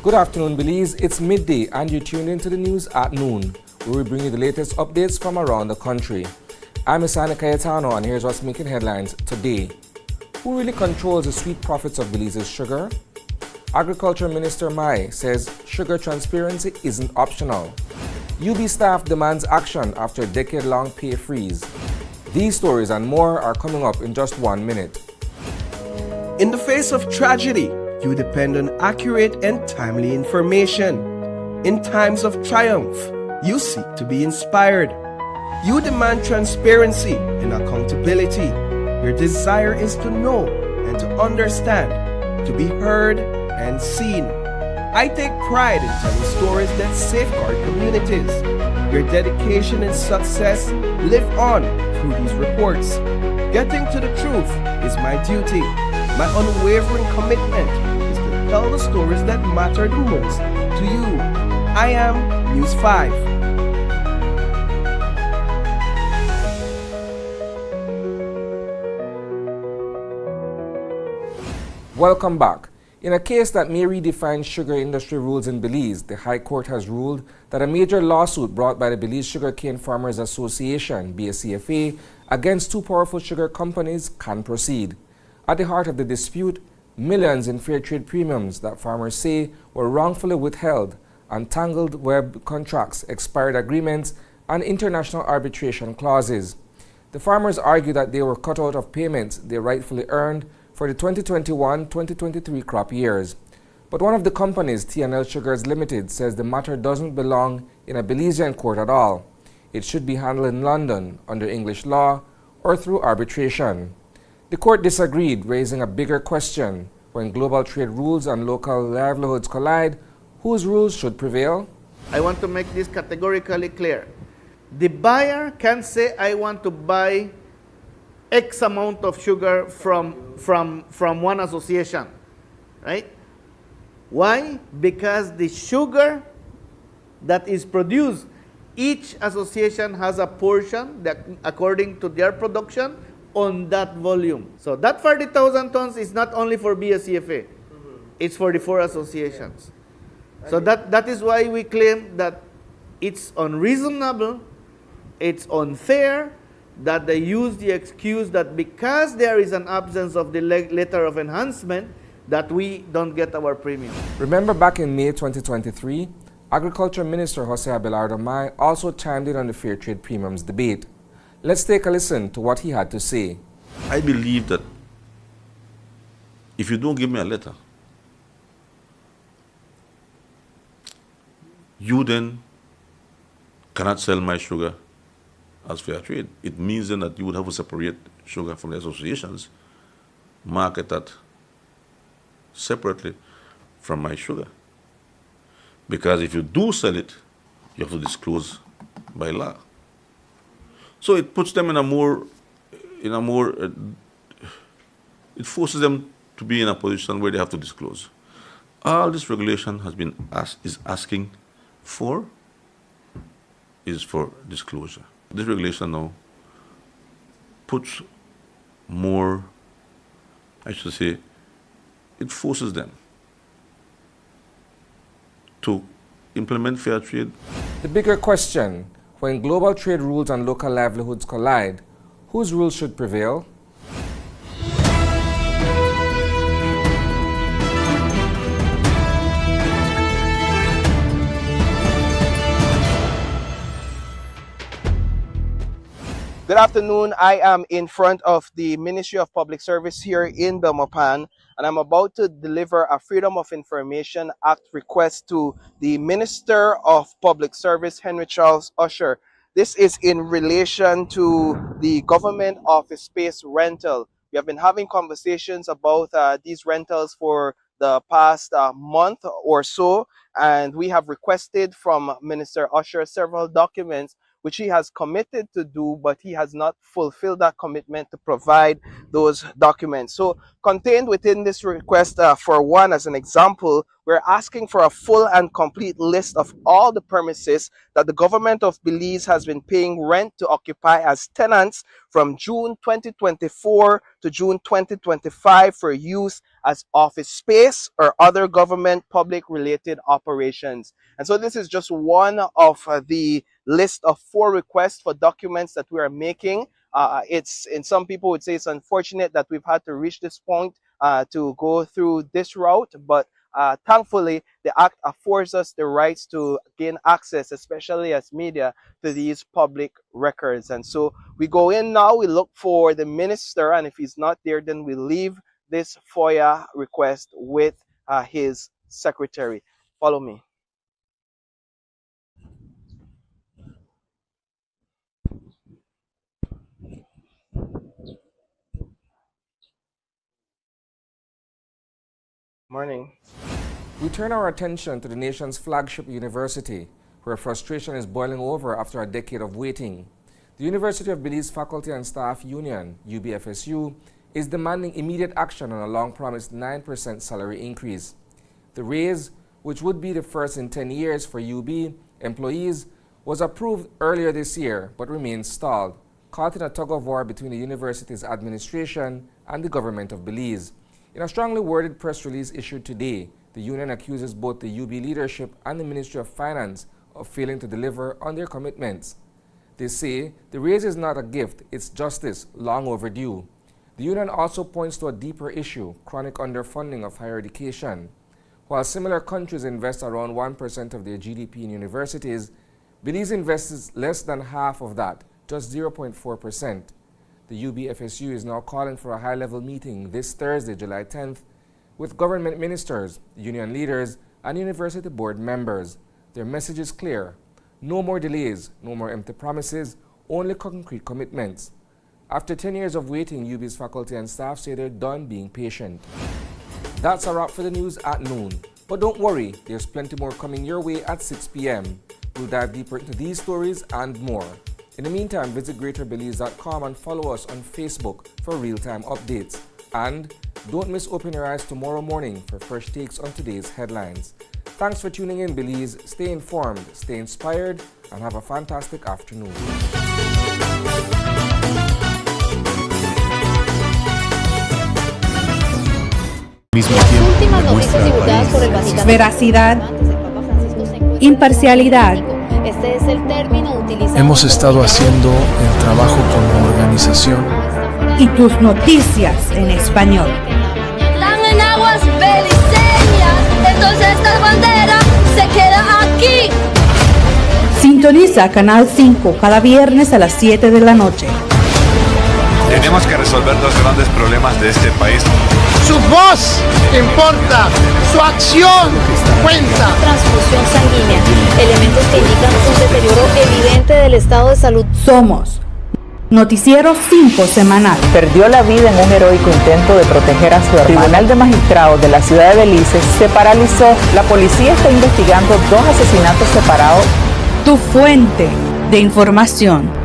Good afternoon, Belize. It's midday and you're tuned into the news at noon, where we bring you the latest updates from around the country. I'm Isana Cayetano and here's what's making headlines today. Who really controls the sweet profits of Belize's sugar? Agriculture Minister Mai says sugar transparency isn't optional. UB staff demands action after a decade-long pay freeze. These stories and more are coming up in just 1 minute. In the face of tragedy, you depend on accurate and timely information. In times of triumph, you seek to be inspired. You demand transparency and accountability. Your desire is to know and to understand, to be heard and seen. I take pride in telling stories that safeguard communities. Your dedication and success live on through these reports. Getting to the truth is my duty. My unwavering commitment is to tell the stories that matter the most to you. I am News 5. Welcome back. In a case that may redefine sugar industry rules in Belize, the High Court has ruled that a major lawsuit brought by the Belize Sugarcane Farmers Association, BSCFA, against two powerful sugar companies can proceed. At the heart of the dispute, millions in fair trade premiums that farmers say were wrongfully withheld, entangled web contracts, expired agreements, and international arbitration clauses. The farmers argue that they were cut out of payments they rightfully earned for the 2021-2023 crop years. But one of the companies, T&L Sugars Limited, says the matter doesn't belong in a Belizean court at all. It should be handled in London under English law or through arbitration. The court disagreed, raising a bigger question. When global trade rules and local livelihoods collide, whose rules should prevail? I want to make this categorically clear. The buyer can say, I want to buy X amount of sugar from one association, right? Why? Because the sugar that is produced, each association has a portion that according to their production on that volume. So that 40,000 tons is not only for BSCFA, it's for the four associations. So that is why we claim that it's unreasonable, it's unfair, that they use the excuse that because there is an absence of the letter of enhancement, that we don't get our premium. Remember back in May 2023, Agriculture Minister Jose Abelardo Mai also chimed in on the fair trade premiums debate. Let's take a listen to what he had to say. I believe that if you don't give me a letter, you then cannot sell my sugar as fair trade. It means then that you would have to separate sugar from the associations, market that separately from my sugar. Because if you do sell it, you have to disclose by law. So it puts them it forces them to be in a position where they have to disclose. All this regulation is asking for is for disclosure. This regulation now puts more, I should say, it forces them to implement fair trade. The bigger question, when global trade rules and local livelihoods collide, whose rules should prevail? Good afternoon. I am in front of the Ministry of Public Service here in Belmopan, and I'm about to deliver a Freedom of Information Act request to the Minister of Public Service, Henry Charles Usher. This is in relation to the government office space rental. We have been having conversations about these rentals for the past month or so, and we have requested from Minister Usher several documents which he has committed to do, but he has not fulfilled that commitment to provide those documents. So contained within this request, for one, as an example, we're asking for a full and complete list of all the premises that the government of Belize has been paying rent to occupy as tenants from June 2024 to June 2025 for use as office space or other government public related operations. And so this is just one of the list of 4 requests for documents that we are making. And some people would say it's unfortunate that we've had to reach this point to go through this route, but thankfully, the Act affords us the rights to gain access, especially as media, to these public records. And so we go in now, we look for the minister, and if he's not there, then we leave this FOIA request with his secretary. Follow me. Morning. We turn our attention to the nation's flagship university, where frustration is boiling over after a decade of waiting. The University of Belize Faculty and Staff Union, UBFSU, is demanding immediate action on a long-promised 9% salary increase. The raise, which would be the first in 10 years for UB employees, was approved earlier this year but remains stalled, caught in a tug-of-war between the university's administration and the government of Belize. In a strongly worded press release issued today, the union accuses both the UB leadership and the Ministry of Finance of failing to deliver on their commitments. They say the raise is not a gift, it's justice, long overdue. The union also points to a deeper issue, chronic underfunding of higher education. While similar countries invest around 1% of their GDP in universities, Belize invests less than half of that, just 0.4%. The UBFSU is now calling for a high-level meeting this Thursday, July 10th, with government ministers, union leaders, and university board members. Their message is clear: no more delays, no more empty promises, only concrete commitments. After 10 years of waiting, UB's faculty and staff say they're done being patient. That's a wrap for the news at noon. But don't worry, there's plenty more coming your way at 6 p.m. We'll dive deeper into these stories and more. In the meantime, visit greaterbelize.com and follow us on Facebook for real-time updates. And don't miss Open Your Eyes tomorrow morning for fresh takes on today's headlines. Thanks for tuning in, Belize. Stay informed, stay inspired, and have a fantastic afternoon. Las últimas noticias divulgadas por el Vaticano. Veracidad, imparcialidad. Este es el término utilizado. Hemos estado haciendo el trabajo como organización. Y tus noticias en español. Están en aguas beliceñas, entonces esta bandera se queda aquí. Sintoniza Canal 5 cada viernes a las 7 de la noche. Tenemos que resolver dos grandes problemas de este país. Su voz importa, su acción cuenta. Transfusión sanguínea, elementos que indican un deterioro evidente del estado de salud. Somos Noticiero 5 semanal. Perdió la vida en un heroico intento de proteger a su hermano. El Tribunal de Magistrados de la ciudad de Belice se paralizó. La policía está investigando 2 asesinatos separados. Tu fuente de información.